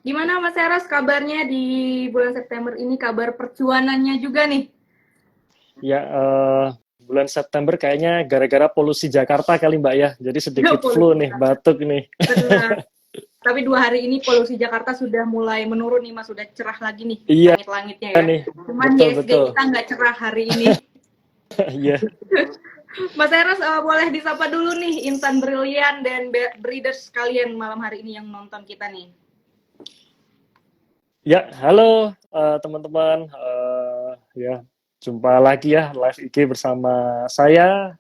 Gimana Mas Eros kabarnya di bulan September ini, kabar percuanannya juga nih? Ya, bulan September kayaknya gara-gara polusi Jakarta kali Mbak ya. Jadi Ya, sedikit flu polusi nih, Jakarta. batuk nih. Benar. Tapi 2 hari ini polusi Jakarta sudah mulai menurun nih Mas, sudah cerah lagi nih Iya langit-langitnya ya. nih, Cuman YSG betul-betul. kita nggak cerah hari ini. Iya. Mas Eros boleh disapa dulu nih Intan Brilian dan Breeders sekalian malam hari ini yang nonton kita nih. Ya, halo teman-teman. Ya, jumpa lagi ya live IG bersama saya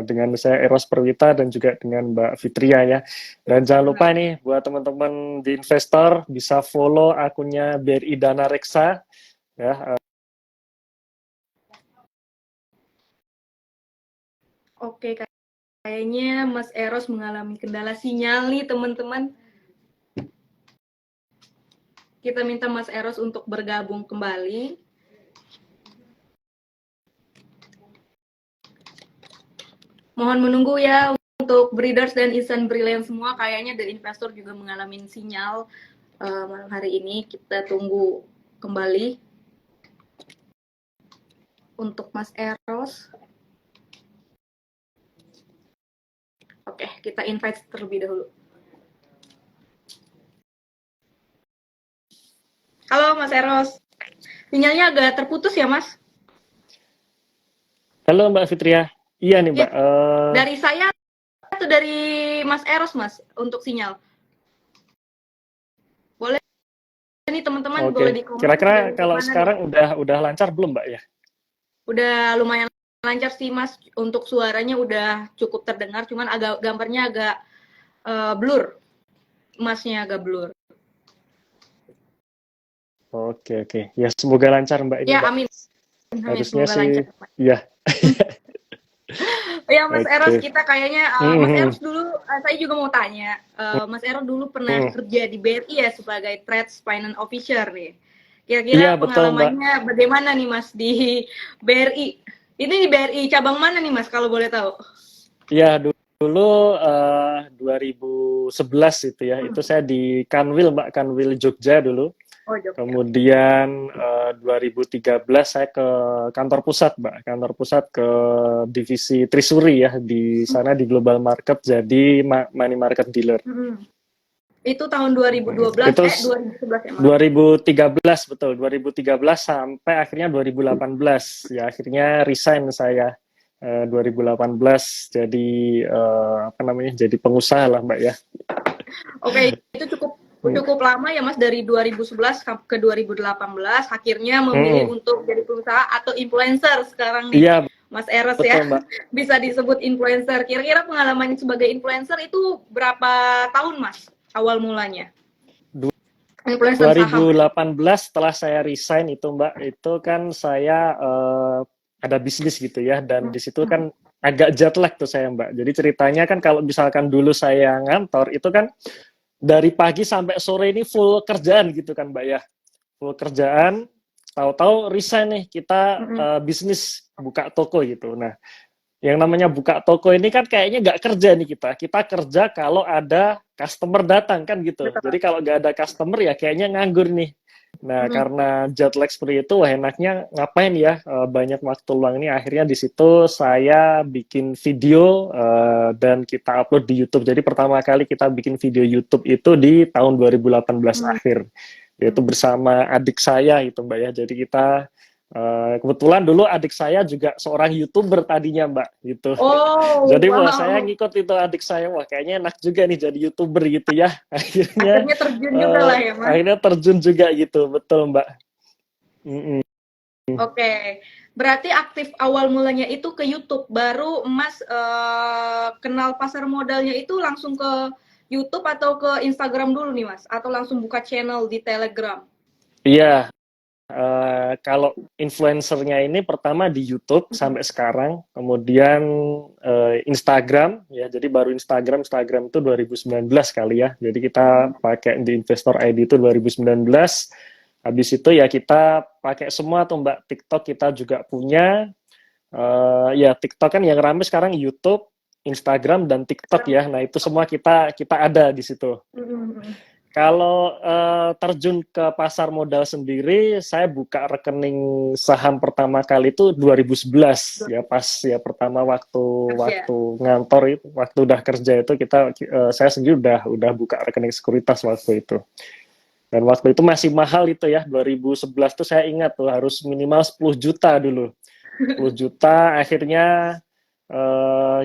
dengan saya Eros Perwita dan juga dengan Mbak Fitria ya. Dan jangan lupa Benar. nih buat teman-teman di investor bisa follow akunnya BRI Dana Reksa ya. Oke, kayaknya Mas Eros mengalami kendala sinyal nih teman-teman. Kita minta Mas Eros untuk bergabung kembali. Mohon menunggu ya untuk breeders dan instant brilliant semua. Kayaknya dari investor juga mengalami sinyal malam hari ini. Kita tunggu kembali untuk Mas Eros. Oke, kita invite terlebih dahulu. Halo Mas Eros. Sinyalnya agak terputus ya Mas? Halo Mbak Fitria. Iya nih Ya, Mbak. dari saya atau dari Mas Eros Mas untuk sinyal? Boleh nih teman-teman boleh Oke. di komen Kira-kira dari kalau mana nih? sekarang udah lancar belum Mbak ya? Udah lumayan lancar sih Mas, untuk suaranya udah cukup terdengar, cuman agak gambarnya agak blur, Masnya agak blur. Oke oke. Ya semoga lancar Mbak ini Ya Mbak. amin, amin Harusnya semoga lancar. sih. Ya. Ya Mas Eros, Oke. kita kayaknya Mas Hmm, Eros dulu, saya juga mau tanya, Mas Eros dulu pernah hmm. kerja di BRI ya sebagai Trades Finance Officer nih. Iya Kira-kira betul Mbak. pengalamannya bagaimana nih Mas di BRI? Ini di BRI cabang mana nih Mas kalau boleh tahu? Iya dulu 2011 itu ya. Itu saya di Kanwil Mbak, Kanwil Jogja dulu. Oh Jogja. Kemudian 2013 saya ke kantor pusat, Mbak. Kantor pusat ke divisi Trisuri ya, di sana di Global Market jadi money market dealer. Hmm. Itu tahun 2012, Itu 2011 ya maaf. 2013 betul, 2013 sampai akhirnya 2018. Ya akhirnya resign saya 2018 jadi apa namanya? Jadi pengusaha lah, Mbak ya. Oke, itu cukup cukup lama ya Mas dari 2011 ke 2018 akhirnya memilih Hmm, untuk jadi pengusaha atau influencer sekarang nih iya Mas Eros ya. betul, Mbak. Bisa disebut influencer. Kira-kira pengalaman sebagai influencer itu berapa tahun Mas awal mulanya? Influencer saham ya. 2018 setelah saya resign itu Mbak, itu kan saya ada bisnis gitu ya, dan di situ kan agak jet lag tuh saya Mbak. Jadi ceritanya kan kalau misalkan dulu saya ngantor itu kan dari pagi sampai sore ini full kerjaan gitu kan Mbak ya, full kerjaan. Tahu-tahu resign nih kita bisnis buka toko gitu. Nah yang namanya buka toko ini kan kayaknya nggak kerja nih kita kerja kalau ada customer datang kan gitu. Jadi Betul. kalau nggak ada customer ya kayaknya nganggur nih. Nah karena jet lag seperti itu wah enaknya ngapain ya banyak waktu luang ini, akhirnya di situ saya bikin video dan kita upload di YouTube. Jadi pertama kali kita bikin video YouTube itu di tahun 2018 akhir, yaitu bersama adik saya itu Mbak ya. Jadi kita kebetulan dulu adik saya juga seorang YouTuber tadinya Mbak gitu. Oh, Jadi wah saya wow. ngikut itu adik saya, wah kayaknya enak juga nih jadi YouTuber gitu ya. Akhirnya Akhirnya terjun juga lah ya Mas. akhirnya terjun juga gitu, betul Mbak. Mm-mm. Oke, berarti aktif awal mulanya itu ke YouTube, baru Mas kenal pasar modalnya itu langsung ke YouTube atau ke Instagram dulu nih Mas? Atau langsung buka channel di Telegram? Iya, kalau influencernya ini pertama di YouTube sampai sekarang, kemudian Instagram ya, jadi baru Instagram itu 2019 kali ya. Jadi kita pakai di Investor ID itu 2019. Habis itu ya kita pakai semua tuh Mbak. TikTok kita juga punya. Ya TikTok kan yang ramai sekarang YouTube, Instagram dan TikTok ya. Nah itu semua kita ada di situ. Kalau terjun ke pasar modal sendiri, saya buka rekening saham pertama kali itu 2011 ya, pas ya pertama waktu Kerja. ngantor itu, waktu udah kerja itu saya sendiri udah buka rekening sekuritas waktu itu. Dan waktu itu masih mahal itu ya, 2011 tuh saya ingat tuh harus minimal 10 juta dulu. 10 juta akhirnya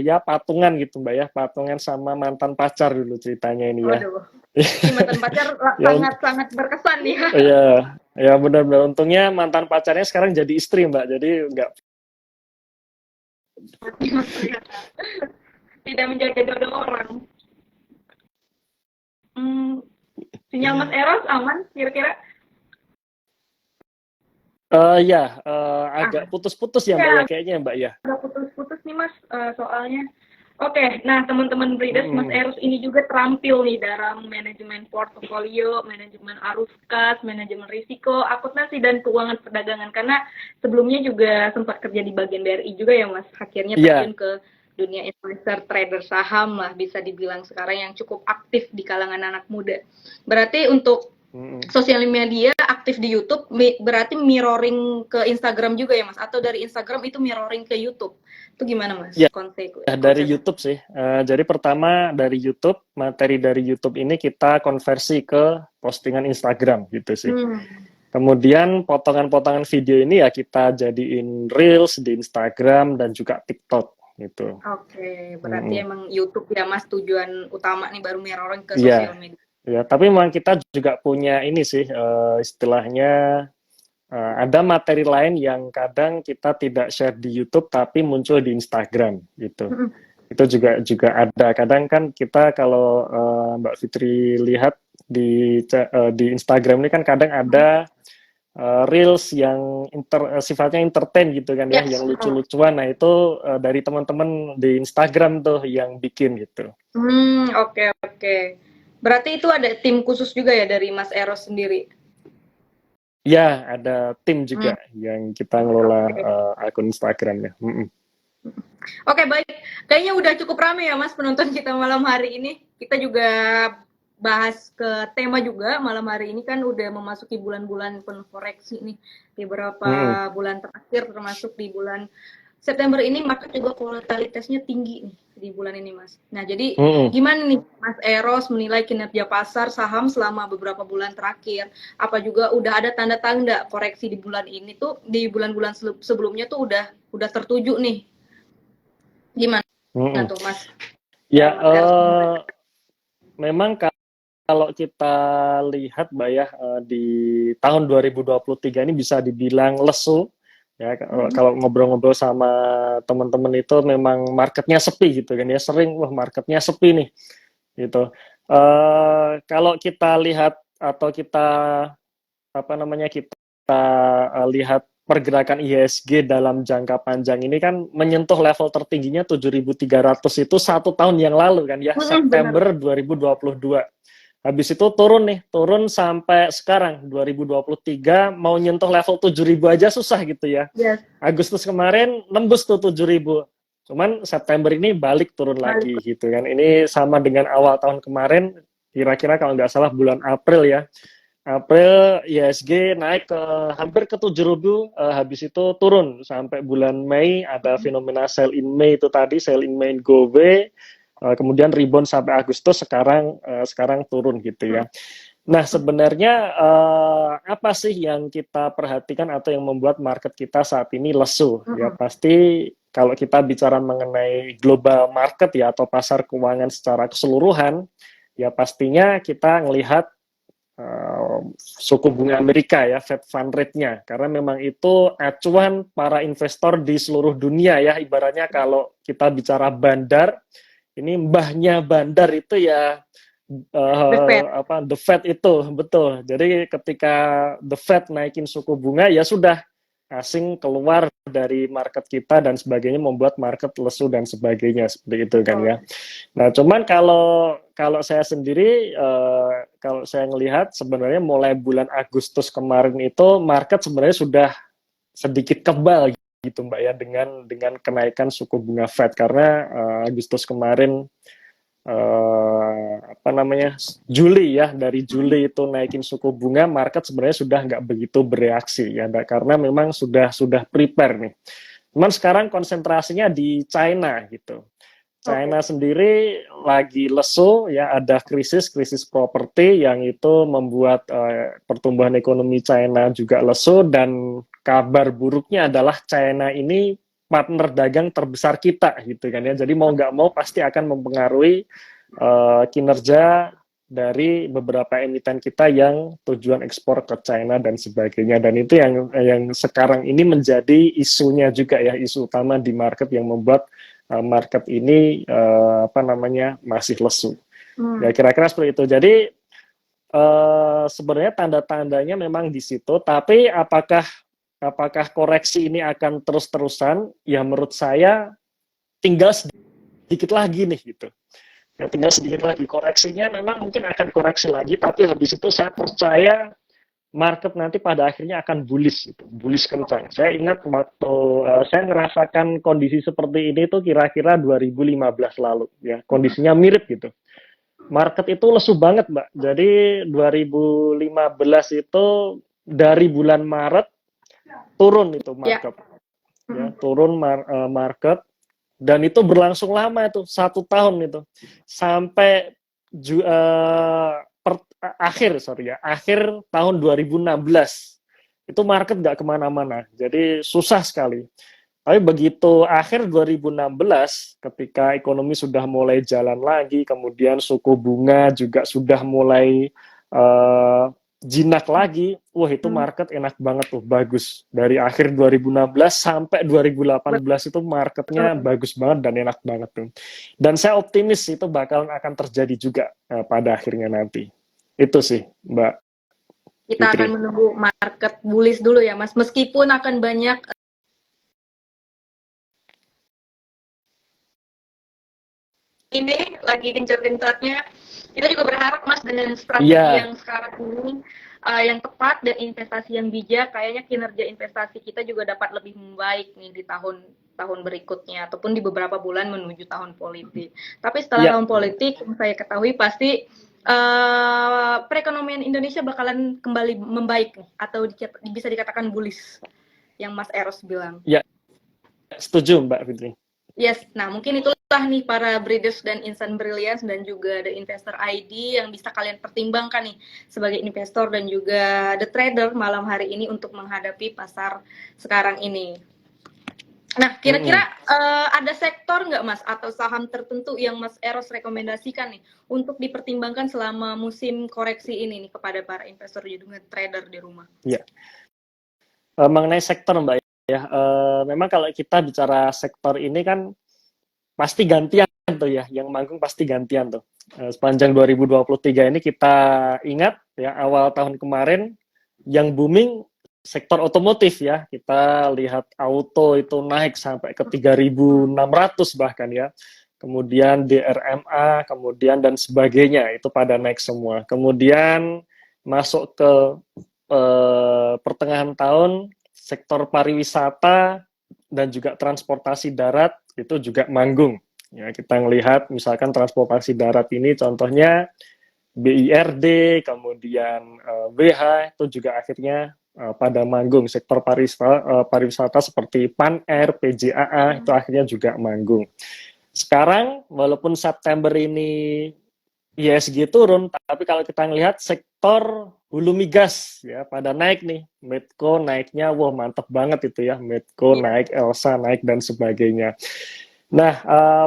ya patungan gitu Mbak ya, patungan sama mantan pacar dulu ceritanya ini ya. Waduh, ini mantan pacar Ya, sangat-sangat berkesan ya. iya, ya benar-benar. Untungnya mantan pacarnya sekarang jadi istri Mbak, jadi nggak. Tidak menjaga jodoh orang. Sinyal Mas Eros aman kira-kira? Ya, agak putus-putus ya Mbak ya Ya, kayaknya Mbak ya. udah putus-putus nih Mas soalnya. Oke, nah teman-teman breeders, Mas Eros ini juga terampil nih dalam manajemen portofolio, manajemen arus kas, manajemen risiko, akuntansi dan keuangan perdagangan. Karena sebelumnya juga sempat kerja di bagian BRI juga ya Mas. Akhirnya Iya, terjun ke dunia investor trader saham lah, bisa dibilang sekarang yang cukup aktif di kalangan anak muda. Berarti untuk sosial media aktif di YouTube, berarti mirroring ke Instagram juga ya Mas? Atau dari Instagram itu mirroring ke YouTube? Itu gimana Mas? ya dari Konsepnya? YouTube sih. Jadi pertama dari YouTube, materi dari YouTube ini kita konversi ke postingan Instagram gitu sih. Kemudian potongan-potongan video ini ya kita jadiin Reels di Instagram dan juga TikTok gitu. Oke, berarti emang YouTube ya Mas tujuan utama nih, baru mirroring ke Iya, sosial media. ya, tapi memang kita juga punya ini sih, istilahnya ada materi lain yang kadang kita tidak share di YouTube tapi muncul di Instagram gitu. Itu juga ada. Kadang kan kita kalau Mbak Fitri lihat di Instagram ini kan kadang ada reels yang sifatnya entertain gitu kan ya, yang lucu-lucuan. Nah itu dari teman-teman di Instagram tuh yang bikin gitu. Oke. Berarti itu ada tim khusus juga ya dari Mas Eros sendiri? Ya, ada tim juga yang kita ngelola akun Instagramnya. Oke, baik. Kayaknya udah cukup ramai ya Mas penonton kita malam hari ini. Kita juga bahas ke tema juga malam hari ini, kan udah memasuki bulan-bulan penuh koreksi nih. Di beberapa bulan terakhir termasuk di bulan September ini market juga volatilitasnya tinggi nih di bulan ini Mas. Nah jadi gimana nih Mas Eros menilai kinerja pasar saham selama beberapa bulan terakhir? Apa juga udah ada tanda-tanda koreksi di bulan ini tuh, di bulan-bulan sebelumnya tuh udah tertuju nih? Gimana tuh Mas? Ya, memang kalau kita lihat Mbak ya, di tahun 2023 ini bisa dibilang lesu. Ya, kalau ngobrol-ngobrol sama teman-teman itu memang marketnya sepi gitu kan ya, sering wah marketnya sepi nih gitu. Kalau kita lihat atau kita lihat pergerakan IHSG dalam jangka panjang ini kan menyentuh level tertingginya 7.300 itu 1 tahun yang lalu kan ya, September 2022. Habis itu turun sampai sekarang 2023 mau nyentuh level 7.000 aja susah gitu ya. Yes. Agustus kemarin nembus tuh 7.000. Cuman September ini balik turun lagi gitu kan. Ini sama dengan awal tahun kemarin, kira-kira kalau nggak salah bulan April ya. April IHSG naik ke hampir ke 7.000, habis itu turun sampai bulan Mei ada fenomena sell in May itu tadi, sell in May go away. Kemudian rebound sampai Agustus, sekarang turun gitu ya. Nah sebenarnya apa sih yang kita perhatikan atau yang membuat market kita saat ini lesu? Ya pasti kalau kita bicara mengenai global market ya atau pasar keuangan secara keseluruhan, ya pastinya kita ngelihat suku bunga Amerika ya, Fed Fund Rate-nya, karena memang itu acuan para investor di seluruh dunia ya. Ibaratnya kalau kita bicara bandar, ini mbahnya bandar itu ya the Fed itu, betul. Jadi ketika the Fed naikin suku bunga ya sudah, asing keluar dari market kita dan sebagainya, membuat market lesu dan sebagainya seperti itu kan ya. Nah cuman kalau saya sendiri kalau saya ngelihat sebenarnya mulai bulan Agustus kemarin itu market sebenarnya sudah sedikit kebal gitu Mbak ya dengan kenaikan suku bunga Fed, karena Agustus kemarin apa namanya, Juli ya, dari Juli itu naikin suku bunga, market sebenarnya sudah nggak begitu bereaksi ya, karena memang sudah prepare nih. Cuman sekarang konsentrasinya di China gitu. Oke. China sendiri lagi lesu ya, ada krisis properti yang itu membuat pertumbuhan ekonomi China juga lesu, dan kabar buruknya adalah China ini partner dagang terbesar kita gitu kan ya. Jadi mau nggak mau pasti akan mempengaruhi kinerja dari beberapa emiten kita yang tujuan ekspor ke China dan sebagainya. Dan itu yang sekarang ini menjadi isunya juga ya, isu utama di market yang membuat market ini apa namanya, masih lesu. Ya kira-kira seperti itu. Jadi sebenarnya tanda-tandanya memang di situ, tapi apakah koreksi ini akan terus-terusan? Ya menurut saya tinggal sedikit lagi nih gitu. Ya, tinggal sedikit lagi koreksinya, memang mungkin akan koreksi lagi, tapi habis itu saya percaya market nanti pada akhirnya akan bullish gitu, bullish kencang. Saya ingat waktu saya ngerasakan kondisi seperti ini tuh kira-kira 2015 lalu ya, kondisinya mirip gitu. Market itu lesu banget, Mbak. Jadi 2015 itu dari bulan Maret turun itu market. Ya, turun market, dan itu berlangsung lama itu, 1 tahun itu, sampai akhir tahun 2016 itu market nggak kemana-mana, jadi susah sekali. Tapi begitu akhir 2016, ketika ekonomi sudah mulai jalan lagi, kemudian suku bunga juga sudah mulai jinak lagi, wah itu market enak banget tuh, bagus. Dari akhir 2016 sampai 2018 itu marketnya bagus banget dan enak banget tuh. Dan saya optimis itu akan terjadi juga pada akhirnya nanti. Itu sih, Mbak Kita Fitri. akan menunggu market bullish dulu ya, Mas. Meskipun akan banyak ini lagi gencar-gencarnya, kita juga berharap Mas dengan strategi yang sekarang ini yang tepat dan investasi yang bijak, kayaknya kinerja investasi kita juga dapat lebih membaik nih di tahun berikutnya ataupun di beberapa bulan menuju tahun politik. Tapi setelah tahun politik, saya ketahui pasti perekonomian Indonesia bakalan kembali membaik nih, atau bisa dikatakan bullish yang Mas Eros bilang. Ya, setuju Mbak Fitri. Yes, nah mungkin itulah nih para breeders dan Instant Brilliance dan juga The Investor ID yang bisa kalian pertimbangkan nih sebagai investor dan juga the trader malam hari ini untuk menghadapi pasar sekarang ini. Nah, kira-kira ada sektor nggak Mas atau saham tertentu yang Mas Eros rekomendasikan nih untuk dipertimbangkan selama musim koreksi ini nih kepada para investor dan juga trader di rumah? Iya. Mengenai sektor Mbak ya, memang kalau kita bicara sektor ini kan pasti gantian tuh ya, yang manggung pasti gantian tuh. Sepanjang 2023 ini kita ingat ya, awal tahun kemarin yang booming sektor otomotif ya, kita lihat auto itu naik sampai ke 3.600 bahkan ya. Kemudian DRMA, kemudian dan sebagainya itu pada naik semua. Kemudian masuk ke pertengahan tahun, sektor pariwisata dan juga transportasi darat itu juga manggung. Ya, kita melihat misalkan transportasi darat ini contohnya BIRD, kemudian WH itu juga akhirnya pada manggung. Sektor pariwisata seperti Pan Air, PJAA itu akhirnya juga manggung. Sekarang walaupun September ini ISG turun, tapi kalau kita melihat sektor hulu migas ya pada naik nih. Medco naiknya wah mantep banget itu ya. Medco naik, Elsa naik dan sebagainya. Nah,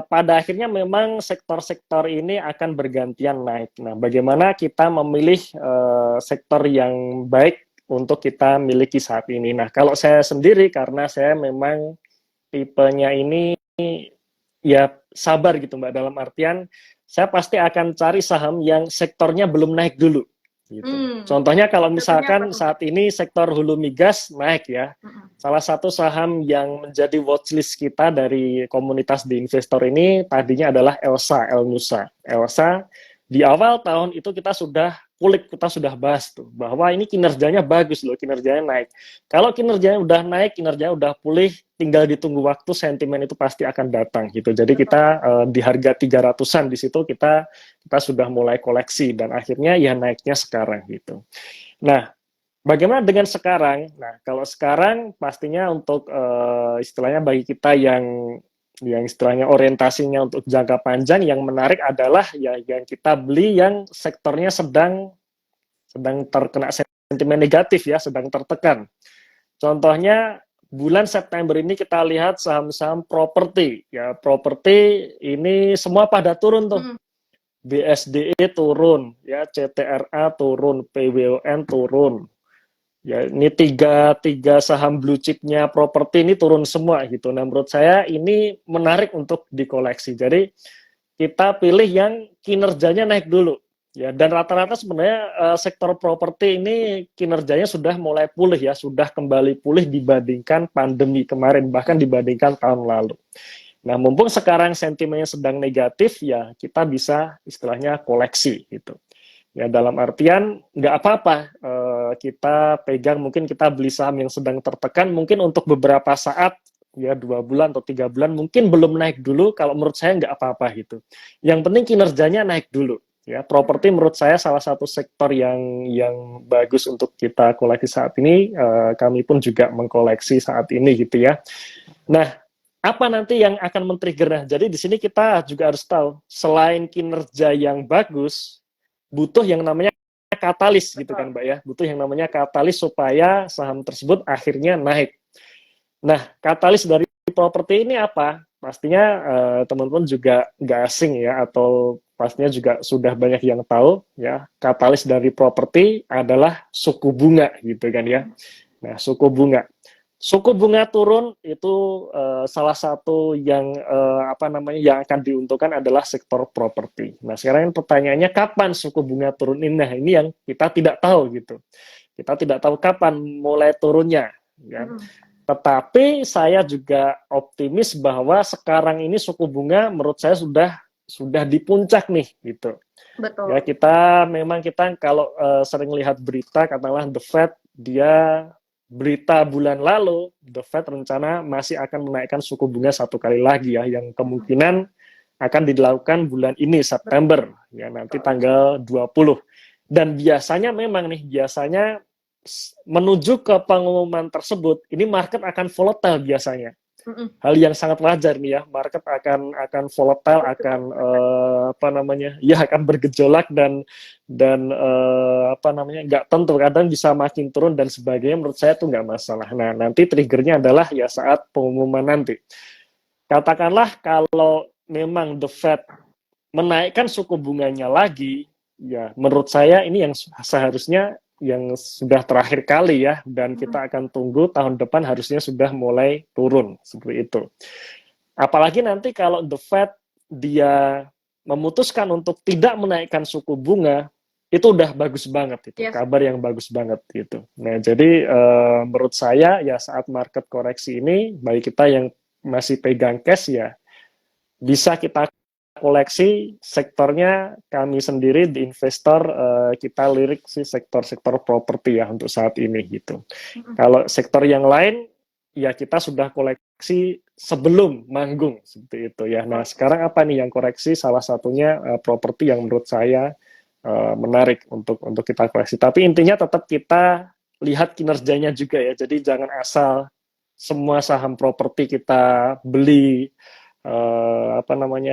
pada akhirnya memang sektor-sektor ini akan bergantian naik. Nah, bagaimana kita memilih sektor yang baik untuk kita miliki saat ini? Nah, kalau saya sendiri karena saya memang tipenya ini ya sabar gitu Mbak, dalam artian saya pasti akan cari saham yang sektornya belum naik dulu. Gitu. Contohnya kalau misalkan saat ini sektor hulu migas naik ya, salah satu saham yang menjadi watchlist kita dari komunitas di investor ini tadinya adalah Elsa, El Nusa. Elsa di awal tahun itu kita sudah kulik, kita sudah bahas tuh bahwa ini kinerjanya bagus loh, kinerjanya naik. Kalau kinerjanya udah naik, kinerjanya udah pulih, tinggal ditunggu waktu, sentimen itu pasti akan datang gitu. Jadi kita di harga 300-an di situ kita sudah mulai koleksi dan akhirnya ya naiknya sekarang gitu. Nah, bagaimana dengan sekarang? Nah, kalau sekarang pastinya untuk istilahnya bagi kita yang istilahnya orientasinya untuk jangka panjang, yang menarik adalah ya yang kita beli yang sektornya sedang terkena sentimen negatif ya, sedang tertekan. Contohnya bulan September ini kita lihat saham-saham properti ya, properti ini semua pada turun tuh. BSDE turun, ya CTRA turun, PWON turun. Ya, ini tiga saham blue chipnya properti ini turun semua gitu. Nah, menurut saya ini menarik untuk dikoleksi. Jadi kita pilih yang kinerjanya naik dulu. Ya, dan rata-rata sebenarnya sektor properti ini kinerjanya sudah mulai pulih ya, sudah kembali pulih dibandingkan pandemi kemarin, bahkan dibandingkan tahun lalu. Nah, mumpung sekarang sentimennya sedang negatif, ya kita bisa istilahnya koleksi gitu. Ya dalam artian nggak apa-apa kita pegang, mungkin kita beli saham yang sedang tertekan mungkin untuk beberapa saat ya 2 bulan atau 3 bulan mungkin belum naik dulu, kalau menurut saya nggak apa-apa gitu. Yang penting kinerjanya naik dulu. Ya properti menurut saya salah satu sektor yang bagus untuk kita koleksi saat ini. Kami pun juga mengkoleksi saat ini gitu ya. Nah, apa nanti yang akan men-trigger? Nah, jadi di sini kita juga harus tahu selain kinerja yang bagus, butuh yang namanya katalis gitu kan Mbak ya, butuh yang namanya katalis supaya saham tersebut akhirnya naik. Nah, katalis dari properti ini apa? Pastinya teman-teman juga nggak asing ya, atau pastinya juga sudah banyak yang tahu ya, katalis dari properti adalah suku bunga gitu kan ya. Nah, suku bunga turun itu salah satu yang yang akan diuntungkan adalah sektor properti. Nah, sekarang pertanyaannya kapan suku bunga turun ini? Nah, ini yang kita tidak tahu gitu. Kita tidak tahu kapan mulai turunnya ya. Tetapi saya juga optimis bahwa sekarang ini suku bunga menurut saya sudah di puncak nih gitu. Betul. Ya kita kalau sering lihat berita katakanlah The Fed, berita bulan lalu The Fed rencana masih akan menaikkan suku bunga 1 kali lagi ya, yang kemungkinan akan dilakukan bulan ini September ya, nanti tanggal 20. Dan biasanya menuju ke pengumuman tersebut ini market akan volatile biasanya. Hal yang sangat wajar nih ya, market akan volatile, akan akan bergejolak dan nggak tentu, kadang bisa makin turun dan sebagainya. Menurut saya itu nggak masalah. Nah, nanti triggernya adalah ya saat pengumuman nanti. Katakanlah kalau memang The Fed menaikkan suku bunganya lagi, ya menurut saya ini yang seharusnya yang sudah terakhir kali ya, dan kita akan tunggu tahun depan harusnya sudah mulai turun seperti itu. Apalagi nanti kalau The Fed dia memutuskan untuk tidak menaikkan suku bunga, itu udah bagus banget itu, kabar yang bagus banget gitu. Nah, jadi menurut saya ya saat market koreksi ini, bagi kita yang masih pegang cash ya bisa kita koleksi. Sektornya kami sendiri di investor kita lirik sih sektor-sektor properti ya untuk saat ini gitu. Kalau sektor yang lain ya kita sudah koleksi sebelum manggung seperti itu ya. Nah, sekarang apa nih yang koreksi? Salah satunya properti yang menurut saya menarik untuk kita koleksi. Tapi intinya tetap kita lihat kinerjanya juga ya. Jadi jangan asal semua saham properti kita beli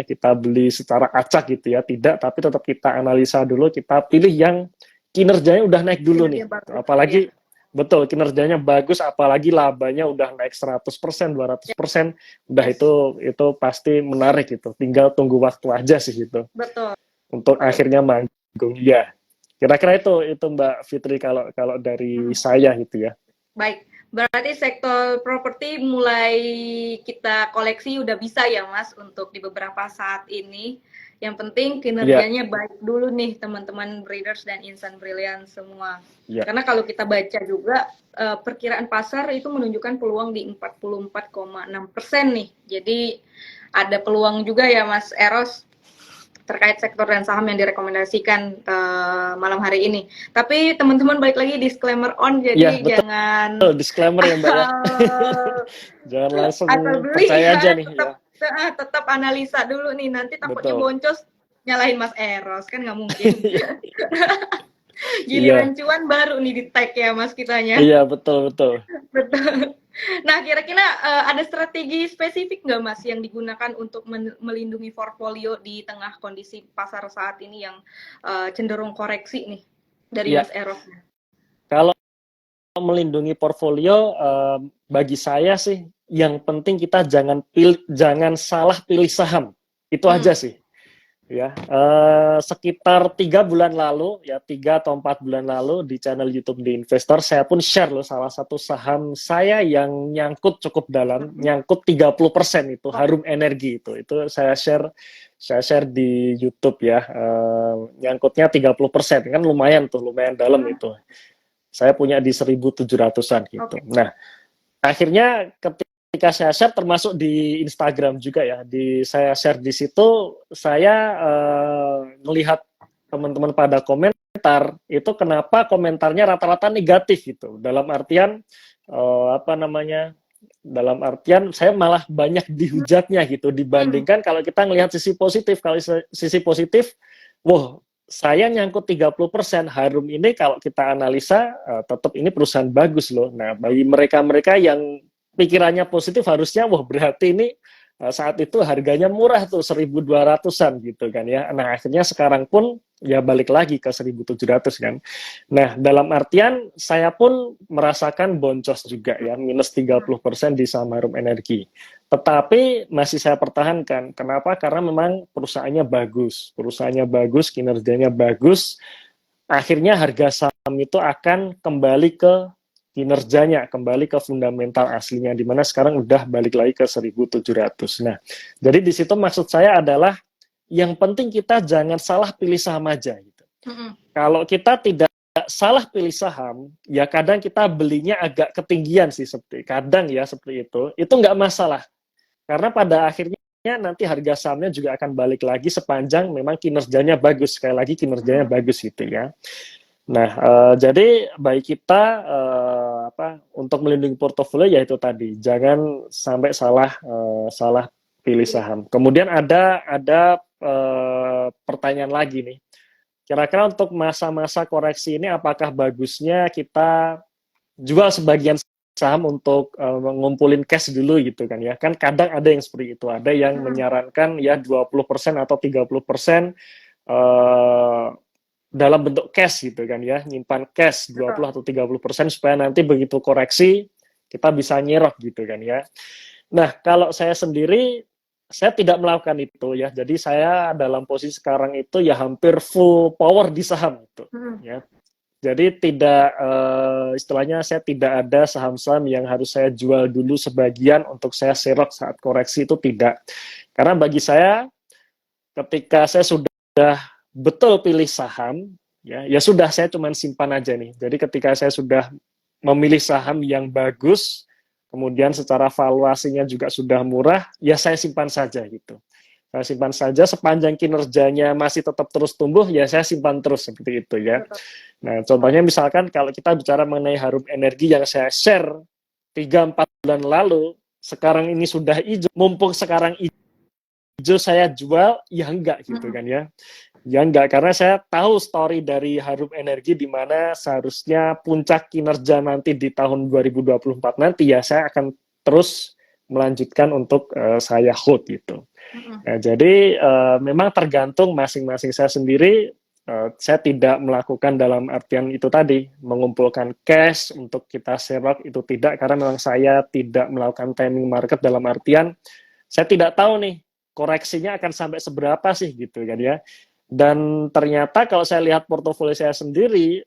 kita beli secara acak gitu ya, tidak, tapi tetap kita analisa dulu, kita pilih yang kinerjanya udah naik dulu nih, apalagi betul kinerjanya bagus, apalagi labanya udah naik 100%, 200%, udah itu pasti menarik itu, tinggal tunggu waktu aja sih itu. Betul. Untuk akhirnya manggung ya. Kira-kira itu Mbak Fitri kalau dari saya gitu ya. Baik. Berarti sektor properti mulai kita koleksi udah bisa ya Mas untuk di beberapa saat ini. Yang penting kinerjanya baik dulu nih teman-teman breeders dan instant brilliant semua. Karena kalau kita baca juga perkiraan pasar itu menunjukkan peluang di 44,6% nih. Jadi ada peluang juga ya Mas Eros terkait sektor dan saham yang direkomendasikan malam hari ini. Tapi teman-teman balik lagi disclaimer on, Iya, jadi betul. jangan Disclaimer ya, Mbak ya. Jangan langsung asal beli percaya aja ya, nih tetap ya. tetap analisa dulu nih, nanti takutnya Betul. boncos nyalahin Mas Eros, kan nggak mungkin. Iya. Giliran cuan baru nih di tag ya Mas kitanya. Iya, betul, betul. Betul. Nah, kira-kira ada strategi spesifik nggak Mas yang digunakan untuk melindungi portfolio di tengah kondisi pasar saat ini yang cenderung koreksi nih dari Iya. Mas Eros? Kalau melindungi portfolio, bagi saya sih yang penting kita jangan salah pilih saham. Itu aja sih. Ya, sekitar 3 bulan lalu, ya 3 atau 4 bulan lalu di channel YouTube di Investor, saya pun share loh salah satu saham saya yang nyangkut cukup dalam, nyangkut 30% itu, Harum Energi itu saya share di YouTube ya, nyangkutnya 30%, kan lumayan tuh, lumayan dalam itu. Saya punya di 1.700-an gitu. Okay. Nah, akhirnya ketika saya share termasuk di Instagram juga ya, saya share di situ, saya melihat teman-teman pada komentar itu, kenapa komentarnya rata-rata negatif gitu, dalam artian dalam artian saya malah banyak dihujatnya gitu, dibandingkan kalau kita ngelihat sisi positif. Kalau sisi positif, wah, saya nyangkut 30%, Harum ini kalau kita analisa tetap ini perusahaan bagus loh. Nah, bagi mereka-mereka yang pikirannya positif, harusnya wah berarti ini saat itu harganya murah tuh, 1.200-an gitu kan ya. Nah, akhirnya sekarang pun ya balik lagi ke 1.700 kan. Nah, dalam artian saya pun merasakan boncos juga ya, minus 30% di saham Harum Energi. Tetapi masih saya pertahankan. Kenapa? Karena memang perusahaannya bagus, kinerjanya bagus. Akhirnya harga saham itu akan kembali ke kinerjanya, kembali ke fundamental aslinya, di mana sekarang udah balik lagi ke 1.700. Nah, jadi di situ maksud saya adalah yang penting kita jangan salah pilih saham aja gitu. Kalau kita tidak salah pilih saham, ya kadang kita belinya agak ketinggian sih, seperti itu nggak masalah. Karena pada akhirnya nanti harga sahamnya juga akan balik lagi sepanjang memang kinerjanya bagus. Sekali lagi kinerjanya bagus gitu ya. Nah, jadi baik kita untuk melindungi portofolio yaitu tadi, jangan sampai salah pilih saham. Kemudian ada pertanyaan lagi nih. Kira-kira untuk masa-masa koreksi ini apakah bagusnya kita jual sebagian saham untuk ngumpulin cash dulu gitu kan ya. Kan kadang ada yang seperti itu. Ada yang menyarankan ya 20% atau 30% dalam bentuk cash gitu kan ya. Nyimpan cash 20 atau 30% supaya nanti begitu koreksi kita bisa nyerok gitu kan ya. Nah, kalau saya sendiri, saya tidak melakukan itu ya. Jadi saya dalam posisi sekarang itu ya hampir full power di saham itu ya. Jadi tidak istilahnya saya tidak ada saham-saham yang harus saya jual dulu sebagian untuk saya serok saat koreksi, itu tidak. Karena bagi saya ketika saya sudah betul pilih saham ya sudah, saya cuma simpan aja nih. Jadi ketika saya sudah memilih saham yang bagus, kemudian secara valuasinya juga sudah murah, ya saya simpan saja gitu. Saya simpan saja, sepanjang kinerjanya masih tetap terus tumbuh, ya saya simpan terus seperti itu ya. Nah, contohnya misalkan kalau kita bicara mengenai Harum Energi yang saya share 3-4 bulan lalu, sekarang ini sudah hijau, mumpung sekarang hijau saya jual, ya enggak gitu kan ya. Ya enggak, karena saya tahu story dari Harum Energi di mana seharusnya puncak kinerja nanti di tahun 2024 nanti, ya saya akan terus melanjutkan untuk saya hold gitu. Nah, jadi memang tergantung masing-masing saya sendiri. Saya tidak melakukan dalam artian itu tadi, mengumpulkan cash untuk kita serok, itu tidak, karena memang saya tidak melakukan timing market dalam artian saya tidak tahu nih koreksinya akan sampai seberapa sih gitu kan ya. Dan ternyata kalau saya lihat portofolio saya sendiri,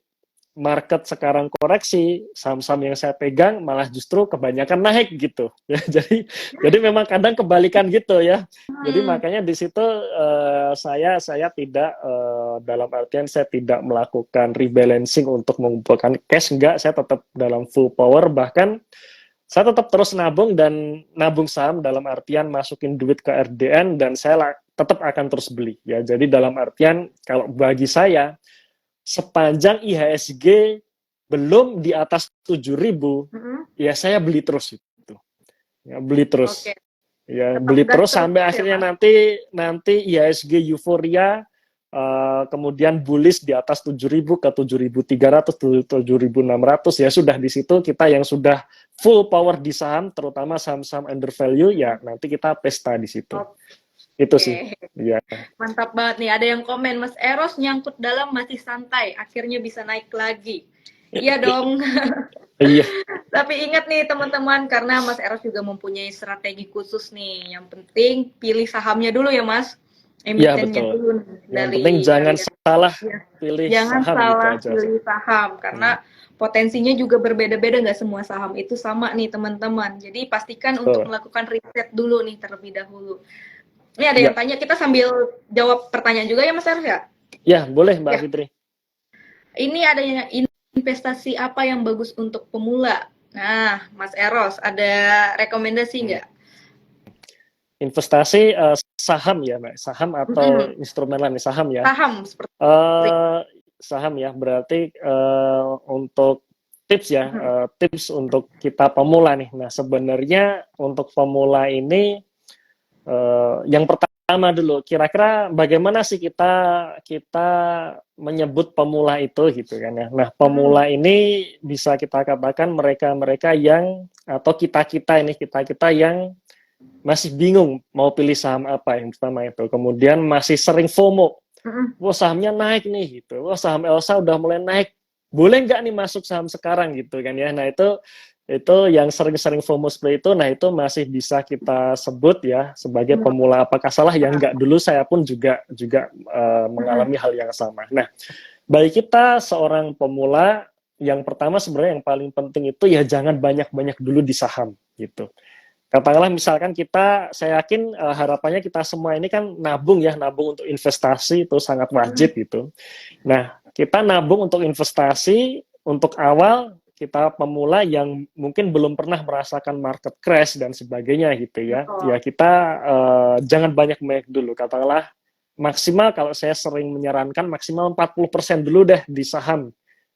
market sekarang koreksi, saham-saham yang saya pegang malah justru kebanyakan naik gitu ya. Jadi memang kadang kebalikan gitu ya. Jadi makanya di situ saya tidak dalam artian saya tidak melakukan rebalancing untuk mengumpulkan cash, enggak, saya tetap dalam full power, bahkan saya tetap terus nabung saham dalam artian masukin duit ke RDN, dan saya tetap akan terus beli ya. Jadi dalam artian kalau bagi saya sepanjang IHSG belum di atas 7.000 ya saya beli terus itu. Ya, beli terus. Oke, Ya, tetap beli gas terus terus sampai ya akhirnya Mas. nanti IHSG euforia kemudian bullish di atas 7.000 ke 7.300 7.600 ya sudah di situ kita yang sudah full power di saham terutama saham-saham under value ya nanti kita pesta di situ. Itu sih. Oke, Ya. mantap banget nih. Ada yang komen, Mas Eros nyangkut dalam masih santai, akhirnya bisa naik lagi. Iya dong. Iya, Tapi ingat nih teman-teman, karena Mas Eros juga mempunyai strategi khusus nih. Yang penting pilih sahamnya dulu ya Mas, iya emitennya betul. dulu nih, Yang penting jangan dari salah ya. pilih Jangan saham gitu salah aja. pilih saham Hmm, karena potensinya juga berbeda-beda, nggak semua saham itu sama nih teman-teman. Jadi pastikan untuk betul. melakukan riset dulu nih terlebih dahulu. Ini ada yang Ya, tanya, kita sambil jawab pertanyaan juga ya Mas Eros ya? ya boleh Mbak Ya, Fitri. ini adanya investasi apa yang bagus untuk pemula? Nah, Mas Eros, ada rekomendasi Hmm. nggak? Investasi saham ya Mbak, saham atau Mm-mm. instrumen lain saham ya. Saham seperti Eh saham ya, berarti untuk tips ya, mm-mm. tips untuk kita pemula nih. Nah, sebenarnya untuk pemula ini yang pertama dulu, kira-kira bagaimana sih kita kita menyebut pemula itu gitu kan ya. Nah, Mm-mm. pemula ini bisa kita katakan mereka-mereka yang atau kita-kita yang masih bingung mau pilih saham apa yang pertama itu. Kemudian masih sering FOMO. Mm-mm. Wah sahamnya naik nih gitu. Wah saham Elsa udah mulai naik. Boleh nggak nih masuk saham sekarang gitu kan ya. Nah itu yang sering-sering FOMO seperti itu. Nah itu masih bisa kita sebut ya sebagai pemula. Apakah salah? Ya nggak, dulu saya pun juga Mm-mm. mengalami hal yang sama. Nah bagi kita seorang pemula yang pertama sebenarnya yang paling penting itu ya jangan banyak-banyak dulu di saham gitu. Katakanlah misalkan saya yakin harapannya kita semua ini kan nabung ya, nabung untuk investasi itu sangat Mm-mm. wajib gitu. Nah, kita nabung untuk investasi, untuk awal kita pemula yang mungkin belum pernah merasakan market crash dan sebagainya gitu ya. Ya Betul. kita jangan banyak-banyak dulu. Katakanlah maksimal kalau saya sering menyarankan maksimal 40% dulu deh di saham.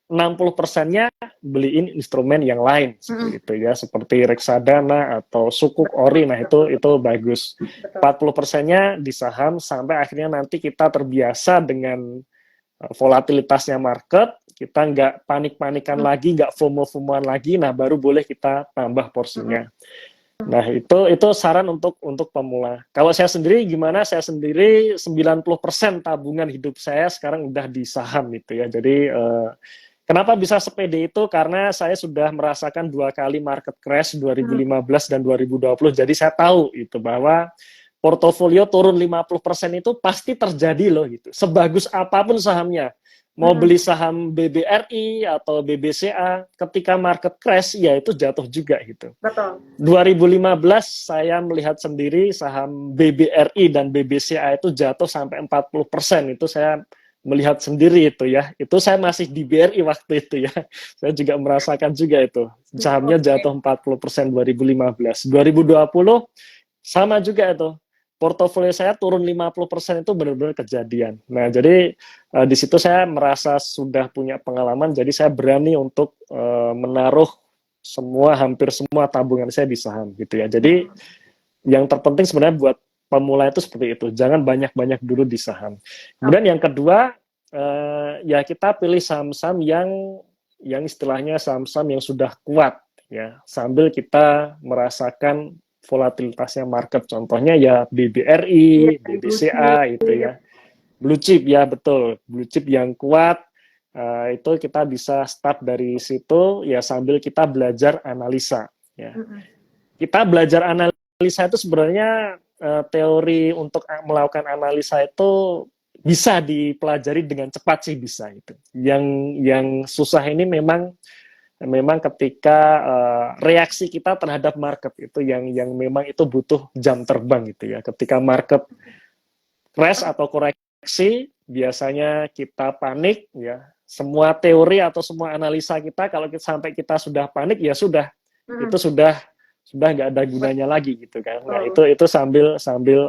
60%-nya beliin instrumen yang lain Mm-mm. seperti itu ya, seperti reksadana atau sukuk Betul, ori. Nah itu bagus. betul. 40%-nya di saham sampai akhirnya nanti kita terbiasa dengan volatilitasnya market, kita nggak panik-panikan Mm-mm. lagi, nggak FOMO-FOMOan lagi, nah baru boleh kita tambah porsinya. Nah, itu saran untuk pemula. Kalau saya sendiri gimana? Saya sendiri 90% tabungan hidup saya sekarang udah di saham gitu ya. Jadi kenapa bisa sepede itu? Karena saya sudah merasakan 2 kali market crash 2015 dan 2020. Jadi saya tahu itu bahwa portofolio turun 50% itu pasti terjadi loh gitu. Sebagus apapun sahamnya. Mau Mm-mm. beli saham BBRI atau BBCA, ketika market crash ya itu jatuh juga gitu. Betul. 2015 saya melihat sendiri saham BBRI dan BBCA itu jatuh sampai 40%. Itu saya melihat sendiri itu ya. Itu saya masih di BRI waktu itu ya. Saya juga merasakan juga itu. Sahamnya Oke. jatuh 40% 2015. 2020 sama juga itu. Portofolio saya turun 50% itu benar-benar kejadian. Nah, jadi di situ saya merasa sudah punya pengalaman, jadi saya berani untuk menaruh hampir semua tabungan saya di saham gitu ya. Jadi yang terpenting sebenarnya buat pemula itu seperti itu, jangan banyak-banyak dulu di saham. Kemudian yang kedua, ya kita pilih saham-saham yang istilahnya saham-saham yang sudah kuat ya, sambil kita merasakan volatilitasnya market. Contohnya ya Iya, BBRI, blue chip. BBCA itu ya. Blue chip ya betul, blue chip yang kuat. Itu kita bisa start dari situ ya sambil kita belajar analisa ya. Mm-mm. Kita belajar analisa itu sebenarnya teori untuk melakukan analisa itu bisa dipelajari dengan cepat sih bisa itu. Yang susah ini memang ketika reaksi kita terhadap market itu yang memang itu butuh jam terbang gitu ya. Ketika market crash atau koreksi biasanya kita panik ya. Semua teori atau semua analisa kita kalau sampai kita sudah panik ya sudah itu Mm-mm. sudah nggak ada gunanya lagi gitu kan. Nah Betul. itu sambil sambil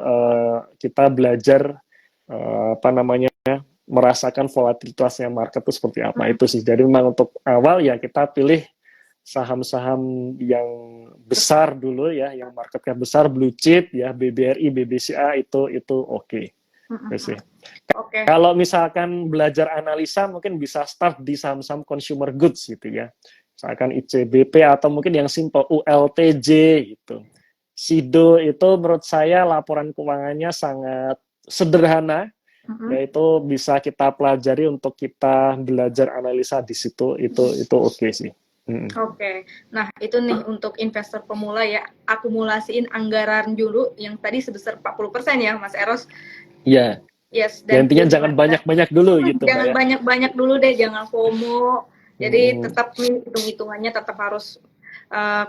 kita belajar apa namanya merasakan volatilitasnya market itu seperti apa itu sih. Jadi memang untuk awal ya kita pilih saham-saham yang besar dulu ya, yang marketnya besar, blue chip ya, BBRI, BBCA itu oke. Terus sih. Oke. Kalau misalkan belajar analisa mungkin bisa start di saham-saham consumer goods gitu ya. Misalkan ICBP atau mungkin yang simple ULTJ gitu. SIDO itu menurut saya laporan keuangannya sangat sederhana, yaitu bisa kita pelajari untuk kita belajar analisa di situ itu oke sih. Oke, nah itu nih untuk investor pemula ya, akumulasiin anggaran dulu yang tadi sebesar 40% ya Mas Eros. Iya. Yes, Ya, dan intinya jangan banyak-banyak dulu gitu, Mbak jangan ya. banyak-banyak dulu deh, jangan FOMO. Jadi tetap nih hitung-hitungannya tetap harus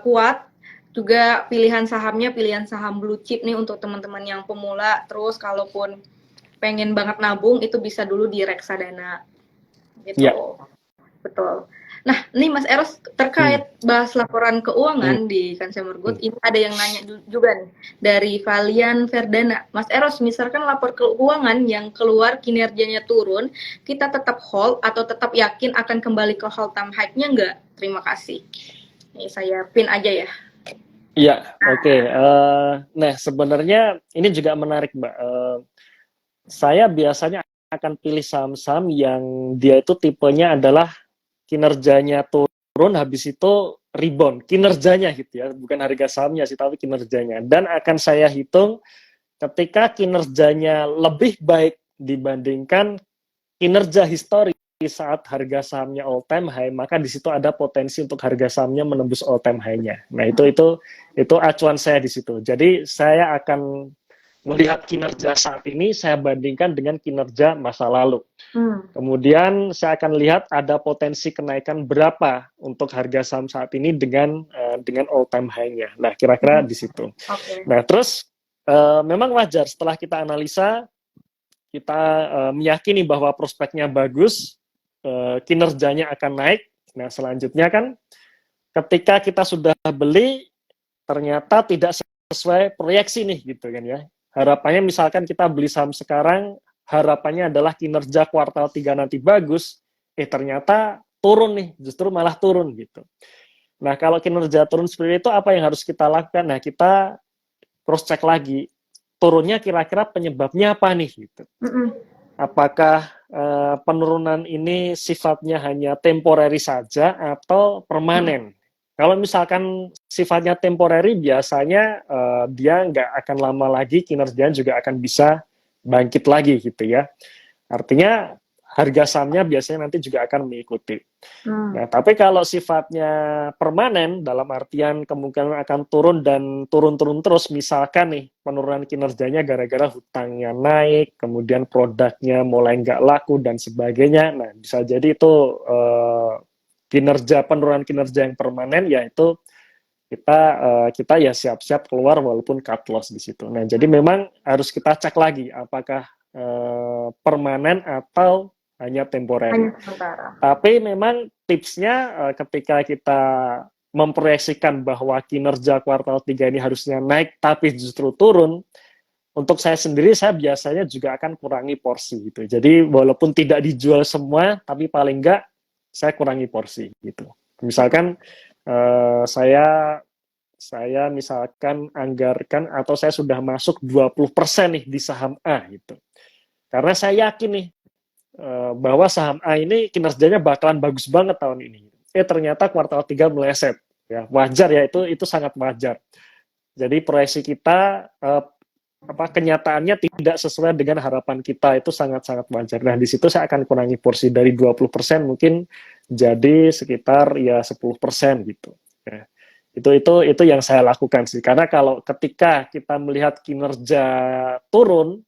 kuat. Juga pilihan sahamnya pilihan saham blue chip nih untuk teman-teman yang pemula. Terus kalaupun pengen banget nabung itu bisa dulu di reksadana. Gitu. Ya. Betul. Nah, nih Mas Eros terkait bahas laporan keuangan di Consumer Good, ini ada yang nanya juga nih dari Valian Verdana. Mas Eros, misalkan lapor keuangan yang keluar kinerjanya turun, kita tetap hold atau tetap yakin akan kembali ke all time high-nya nggak? Terima kasih. Nih saya pin aja ya. Iya, oke. Nah, sebenarnya ini juga menarik, Mbak. Saya biasanya akan pilih saham-saham yang dia itu tipenya adalah kinerjanya turun, habis itu rebound, kinerjanya gitu ya, bukan harga sahamnya sih, tapi kinerjanya. Dan akan saya hitung ketika kinerjanya lebih baik dibandingkan kinerja historis saat harga sahamnya all time high, maka di situ ada potensi untuk harga sahamnya menembus all time high-nya. Nah, itu acuan saya di situ. Jadi saya akan melihat kinerja saat ini, saya bandingkan dengan kinerja masa lalu. Kemudian saya akan lihat ada potensi kenaikan berapa untuk harga saham saat ini dengan all time high-nya. Nah, kira-kira di situ. Nah, terus memang wajar setelah kita analisa, kita meyakini bahwa prospeknya bagus, kinerjanya akan naik. Nah, selanjutnya kan ketika kita sudah beli, ternyata tidak sesuai proyeksi nih gitu kan ya. Harapannya misalkan kita beli saham sekarang, harapannya adalah kinerja kuartal 3 nanti bagus, ternyata turun nih, justru malah turun gitu. Nah, kalau kinerja turun seperti itu, apa yang harus kita lakukan? Nah, kita cross check lagi, turunnya kira-kira penyebabnya apa nih gitu. Apakah penurunan ini sifatnya hanya temporary saja atau permanen? Kalau misalkan sifatnya temporary, biasanya dia nggak akan lama lagi, kinerjanya juga akan bisa bangkit lagi gitu ya. Artinya harga sahamnya biasanya nanti juga akan mengikuti. Nah, tapi kalau sifatnya permanen, dalam artian kemungkinan akan turun dan turun-turun terus, misalkan nih penurunan kinerjanya gara-gara hutangnya naik, kemudian produknya mulai nggak laku dan sebagainya, nah bisa jadi itu penurunan kinerja yang permanen, yaitu kita ya siap-siap keluar walaupun cut loss di situ. Nah, jadi memang harus kita cek lagi apakah permanen atau hanya temporary. Tapi memang tipsnya ketika kita memproyeksikan bahwa kinerja kuartal 3 ini harusnya naik tapi justru turun, untuk saya sendiri saya biasanya juga akan kurangi porsi gitu. Jadi walaupun tidak dijual semua, tapi paling enggak saya kurangi porsi gitu. Misalkan saya misalkan anggarkan atau saya sudah masuk 20% nih di saham A gitu. Karena saya yakin nih bahwa saham A ini kinerjanya bakalan bagus banget tahun ini. Ternyata kuartal 3 meleset. Ya, wajar ya, itu sangat wajar. Jadi proyeksi kita kenyataannya tidak sesuai dengan harapan kita, itu sangat-sangat wajar. Nah, di situ saya akan kurangi porsi dari 20% mungkin jadi sekitar ya 10% gitu. Ya. Itu yang saya lakukan sih. Karena kalau ketika kita melihat kinerja turun,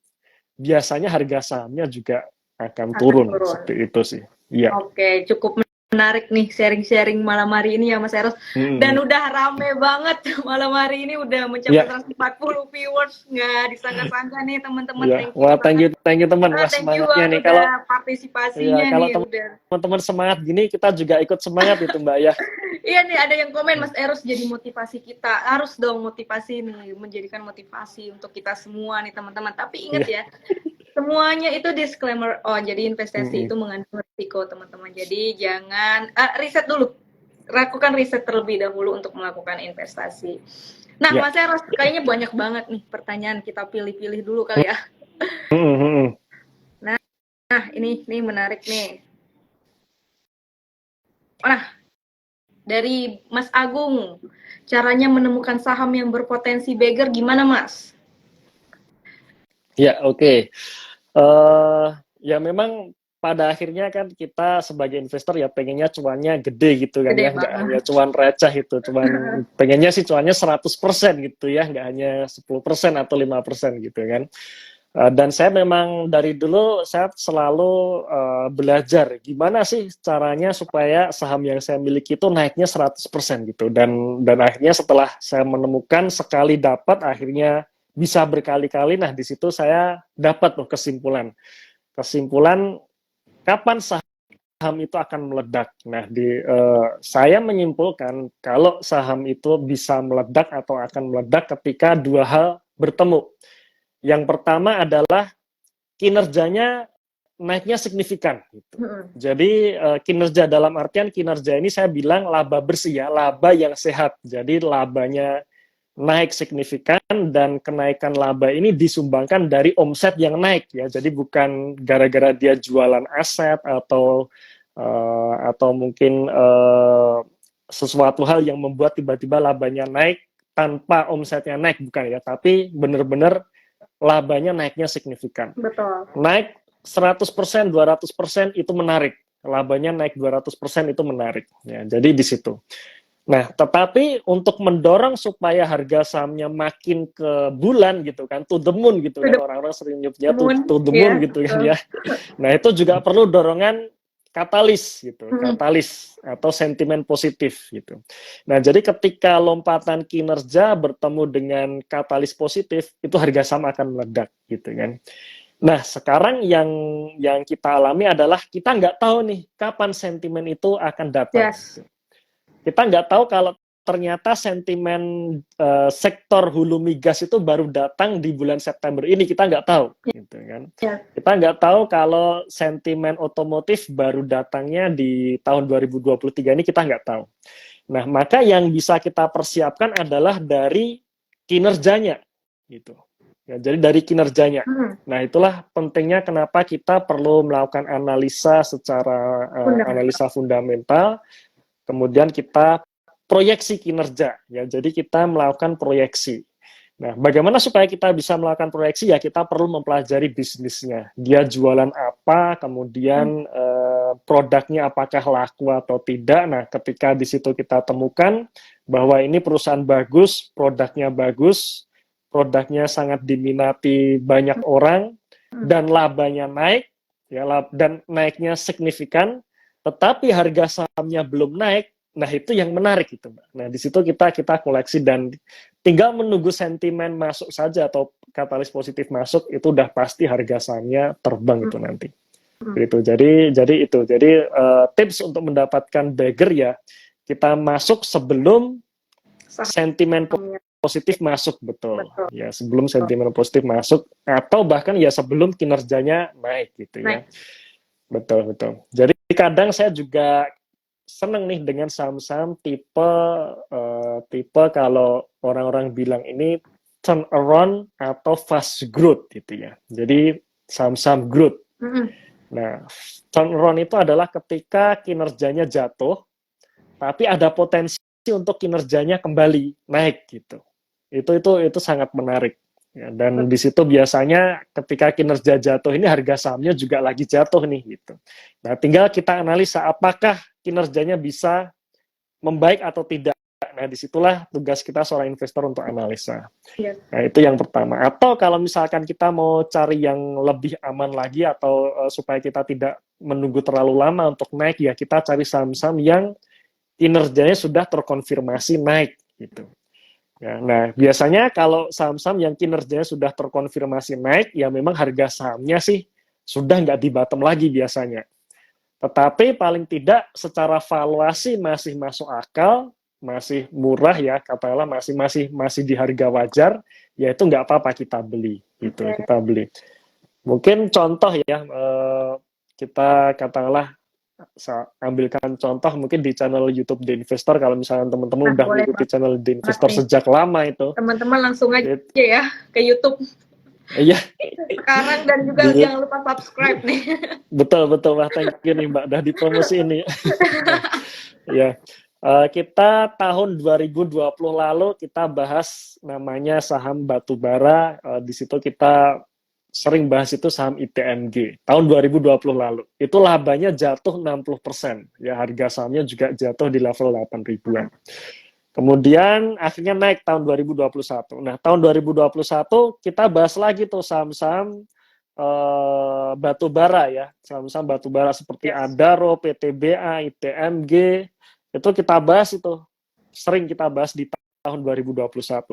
biasanya harga sahamnya juga akan turun. Seperti itu sih. Ya. Oke, cukup menarik nih sharing-sharing malam hari ini ya Mas Eros. Dan udah rame banget malam hari ini, udah mencapai 140 viewers. Nggak disangka-sangka nih teman-teman. Ya, Thank you wah banget. thank you teman, wah Thank you semangatnya banget nih. udah Kalau partisipasinya nih. Udah. teman-teman semangat gini, kita juga ikut semangat itu Mbak ya. Iya nih, ada yang komen Mas Eros jadi motivasi kita. Harus dong motivasi nih, menjadikan motivasi untuk kita semua nih teman-teman. Tapi ingat ya, semuanya itu disclaimer. Oh, jadi investasi itu mengandung risiko, teman-teman. Jadi jangan riset dulu. Lakukan riset terlebih dahulu untuk melakukan investasi. Nah, Mas Eros, kayaknya banyak banget nih pertanyaan. Kita pilih-pilih dulu kali ya. Nah, ini menarik nih. Nah, dari Mas Agung, caranya menemukan saham yang berpotensi beggar gimana, Mas? Ya, oke. Ya memang pada akhirnya kan kita sebagai investor ya pengennya cuannya gede gitu kan, Gede ya, nggak banget. hanya cuan receh itu, cuman pengennya sih cuannya 100% gitu ya, nggak hanya 10% atau 5% gitu kan. Dan saya memang dari dulu saya selalu belajar gimana sih caranya supaya saham yang saya miliki itu naiknya 100% gitu. Dan akhirnya setelah saya menemukan sekali dapat, akhirnya bisa berkali-kali. Nah, di situ saya dapat tuh kesimpulan kapan saham itu akan meledak. Nah, saya menyimpulkan kalau saham itu bisa meledak atau akan meledak ketika dua hal bertemu. Yang pertama adalah kinerjanya naiknya signifikan. Gitu. Jadi kinerja dalam artian kinerja ini saya bilang laba bersih ya, laba yang sehat. Jadi labanya naik signifikan dan kenaikan laba ini disumbangkan dari omset yang naik ya. Jadi bukan gara-gara dia jualan aset atau mungkin sesuatu hal yang membuat tiba-tiba labanya naik tanpa omsetnya naik, bukan ya, tapi benar-benar labanya naiknya signifikan. Betul. Naik 100%, 200% itu menarik. Labanya naik 200% itu menarik. Ya, jadi di situ. Nah, tetapi untuk mendorong supaya harga sahamnya makin ke bulan gitu kan, to the moon gitu kan, orang-orang sering nyebutnya to the moon gitu kan ya. Nah, itu juga perlu dorongan katalis gitu, katalis atau sentimen positif gitu. Nah, jadi ketika lompatan kinerja bertemu dengan katalis positif, itu harga saham akan meledak gitu kan. Nah, sekarang yang kita alami adalah kita nggak tahu nih kapan sentimen itu akan datang. Yes. Kita nggak tahu kalau ternyata sentimen sektor hulu migas itu baru datang di bulan September ini, kita nggak tahu, gitu kan? Yes. Kita nggak tahu kalau sentimen otomotif baru datangnya di tahun 2023 ini, kita nggak tahu. Nah, maka yang bisa kita persiapkan adalah dari kinerjanya, gitu. Ya, jadi dari kinerjanya. Nah, itulah pentingnya kenapa kita perlu melakukan analisa secara analisa fundamental, kemudian kita proyeksi kinerja, ya. Jadi kita melakukan proyeksi. Nah, bagaimana supaya kita bisa melakukan proyeksi? Ya, kita perlu mempelajari bisnisnya. Dia jualan apa, kemudian produknya apakah laku atau tidak. Nah, ketika di situ kita temukan bahwa ini perusahaan bagus, produknya sangat diminati banyak orang, dan labanya naik, ya, dan naiknya signifikan, tetapi harga sahamnya belum naik. Nah, itu yang menarik itu, Mbak. Nah, di situ kita koleksi dan tinggal menunggu sentimen masuk saja atau katalis positif masuk, itu udah pasti harga sahamnya terbang itu nanti. Gitu. Jadi tips untuk mendapatkan bagger ya, kita masuk sebelum sentimen positif masuk, betul. Ya, sebelum sentimen positif masuk atau bahkan ya sebelum kinerjanya naik gitu ya. Betul. Jadi kadang saya juga seneng nih dengan saham-saham tipe kalau orang-orang bilang ini turn around atau fast growth gitu ya. Jadi saham-saham growth. Nah, turn around itu adalah ketika kinerjanya jatuh, tapi ada potensi untuk kinerjanya kembali naik gitu. Itu sangat menarik. Ya, dan di situ biasanya ketika kinerja jatuh ini harga sahamnya juga lagi jatuh nih gitu. Nah, tinggal kita analisa apakah kinerjanya bisa membaik atau tidak. Nah, disitulah tugas kita seorang investor untuk analisa. Nah, itu yang pertama. Atau kalau misalkan kita mau cari yang lebih aman lagi atau supaya kita tidak menunggu terlalu lama untuk naik, ya kita cari saham-saham yang kinerjanya sudah terkonfirmasi naik gitu. Ya, nah, biasanya kalau saham-saham yang kinerjanya sudah terkonfirmasi naik, ya memang harga sahamnya sih sudah nggak di bottom lagi biasanya. Tetapi paling tidak secara valuasi masih masuk akal, masih murah ya, katakanlah masih di harga wajar, ya itu nggak apa-apa kita beli, gitu, kita beli. Mungkin contoh ya, kita katakanlah ambilkan contoh mungkin di channel YouTube The Investor, kalau misalnya teman-teman udah mengikuti channel The Investor sejak lama itu. Teman-teman langsung aja ya ke YouTube. Iya. Sekarang dan juga jangan lupa subscribe nih. Betul, Wah, thank you nih Mbak, udah dipromosi ini. Ya. Kita tahun 2020 lalu kita bahas namanya saham batubara. Di situ kita sering bahas itu saham ITMG tahun 2020 lalu. Itu labanya jatuh 60%. Ya, harga sahamnya juga jatuh di level 8 ribuan. Kemudian akhirnya naik tahun 2021. Nah, tahun 2021 kita bahas lagi tuh saham-saham batubara ya. Saham-saham batubara seperti Adaro, PTBA, ITMG. Itu kita bahas itu. Sering kita bahas di tahun 2021.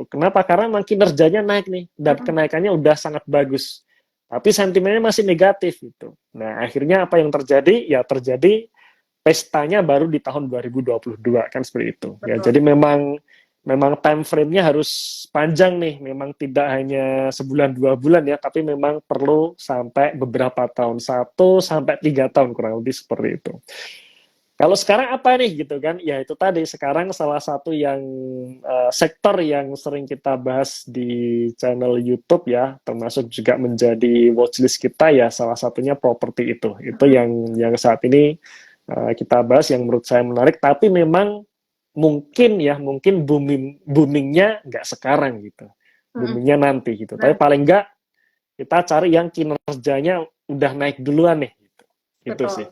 Kenapa? Karena memang kinerjanya naik nih. Dan kenaikannya udah sangat bagus. Tapi sentimennya masih negatif gitu. Nah, akhirnya apa yang terjadi? Ya terjadi pestanya baru di tahun 2022 kan seperti itu. Ya, jadi memang time frame-nya harus panjang nih. Memang tidak hanya sebulan 2 bulan ya, tapi memang perlu sampai beberapa tahun, 1 sampai 3 tahun kurang lebih seperti itu. Kalau sekarang apa nih gitu kan? Ya itu tadi, sekarang salah satu yang sektor yang sering kita bahas di channel YouTube ya, termasuk juga menjadi watchlist kita ya, salah satunya properti itu. Itu yang saat ini kita bahas yang menurut saya menarik, tapi memang mungkin boomingnya nggak sekarang gitu. Boomingnya nanti gitu. Tapi paling nggak kita cari yang kinerjanya udah naik duluan nih gitu. Itu sih.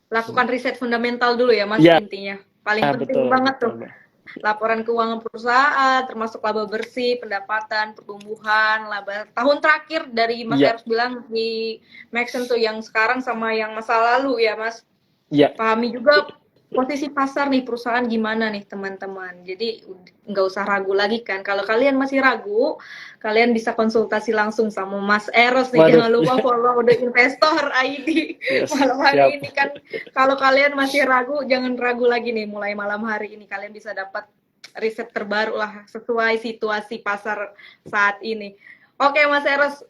Lakukan riset fundamental dulu ya Mas, intinya. Paling penting banget tuh. Laporan keuangan perusahaan, termasuk laba bersih, pendapatan, pertumbuhan, laba tahun terakhir dari Mas Eros bilang di Maxen tuh yang sekarang sama yang masa lalu ya Mas. Pahami juga posisi pasar nih perusahaan gimana nih teman-teman. Jadi nggak usah ragu lagi kan. Kalau kalian masih ragu, kalian bisa konsultasi langsung sama Mas Eros nih. Jangan lupa follow The Investor ID malam hari ini kan. Kalau kalian masih ragu, jangan ragu lagi nih. Mulai malam hari ini kalian bisa dapat riset terbaru lah sesuai situasi pasar saat ini. Oke Mas Eros,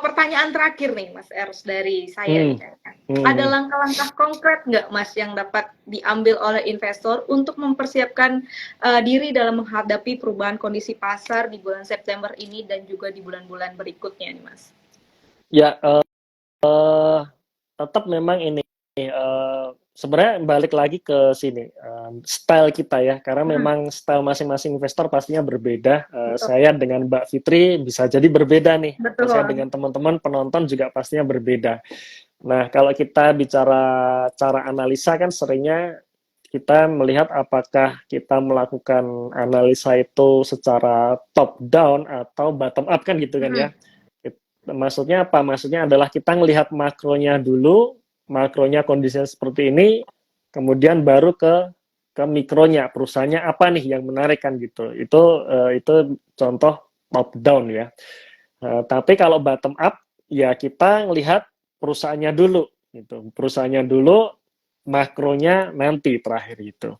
pertanyaan terakhir nih Mas Eros dari saya. Ada langkah-langkah konkret nggak Mas yang dapat diambil oleh investor untuk mempersiapkan diri dalam menghadapi perubahan kondisi pasar di bulan September ini dan juga di bulan-bulan berikutnya nih Mas? Ya, tetap memang ini sebenarnya balik lagi ke sini, style kita ya, karena memang style masing-masing investor pastinya berbeda. Saya dengan Mbak Fitri bisa jadi berbeda nih. Saya dengan teman-teman penonton juga pastinya berbeda. Nah, kalau kita bicara cara analisa kan seringnya kita melihat apakah kita melakukan analisa itu secara top down atau bottom up kan gitu kan ya. Maksudnya apa? Maksudnya adalah kita melihat makronya dulu, makronya kondisinya seperti ini, kemudian baru ke mikronya, perusahaannya apa nih yang menarik kan gitu. Itu contoh top down ya. Tapi kalau bottom up ya kita lihat perusahaannya dulu gitu. Perusahaannya dulu, makronya nanti terakhir itu.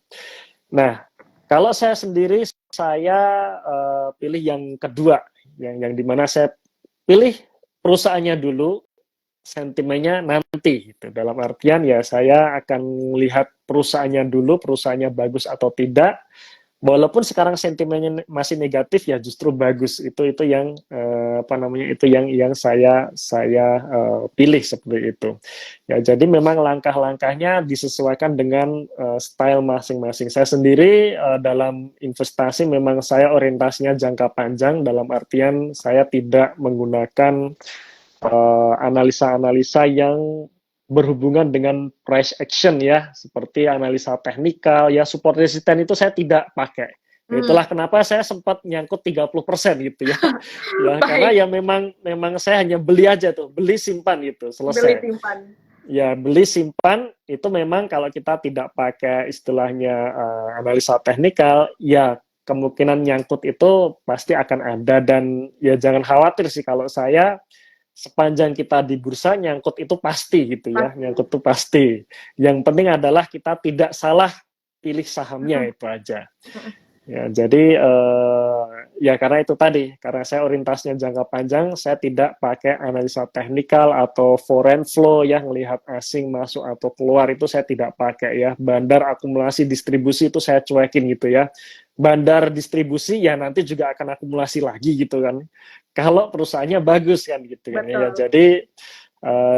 Nah, kalau saya sendiri saya pilih yang kedua, yang dimana saya pilih perusahaannya dulu, sentimennya nanti gitu. Dalam artian ya saya akan lihat perusahaannya dulu, perusahaannya bagus atau tidak. Walaupun sekarang sentimennya masih negatif ya justru bagus. Itu yang itu yang saya pilih seperti itu. Ya jadi memang langkah-langkahnya disesuaikan dengan style masing-masing. Saya sendiri dalam investasi memang saya orientasinya jangka panjang, dalam artian saya tidak menggunakan analisa-analisa yang berhubungan dengan price action ya, seperti analisa teknikal ya, support resistance itu saya tidak pakai. Itulah kenapa saya sempat nyangkut 30% gitu ya. Ya karena ya memang saya hanya beli aja tuh, beli simpan gitu, selesai. Beli simpan. Ya, beli simpan itu memang kalau kita tidak pakai istilahnya analisa teknikal, ya kemungkinan nyangkut itu pasti akan ada, dan ya jangan khawatir sih kalau saya, sepanjang kita di bursa nyangkut itu pasti gitu ya, nyangkut itu pasti. Yang penting adalah kita tidak salah pilih sahamnya, itu aja. Ya, jadi ya karena itu tadi, karena saya orientasinya jangka panjang, saya tidak pakai analisa teknikal atau foreign flow ya, melihat asing masuk atau keluar itu saya tidak pakai ya. Bandar akumulasi distribusi itu saya cuekin gitu ya. Bandar distribusi ya nanti juga akan akumulasi lagi gitu kan. Kalau perusahaannya bagus kan gitu kan ya. Betul.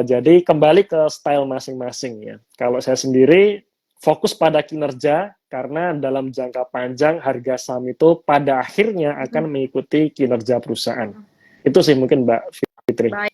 Jadi kembali ke style masing-masing ya. Kalau saya sendiri fokus pada kinerja, karena dalam jangka panjang harga saham itu pada akhirnya akan mengikuti kinerja perusahaan. Itu sih mungkin Mbak Fitri. Baik.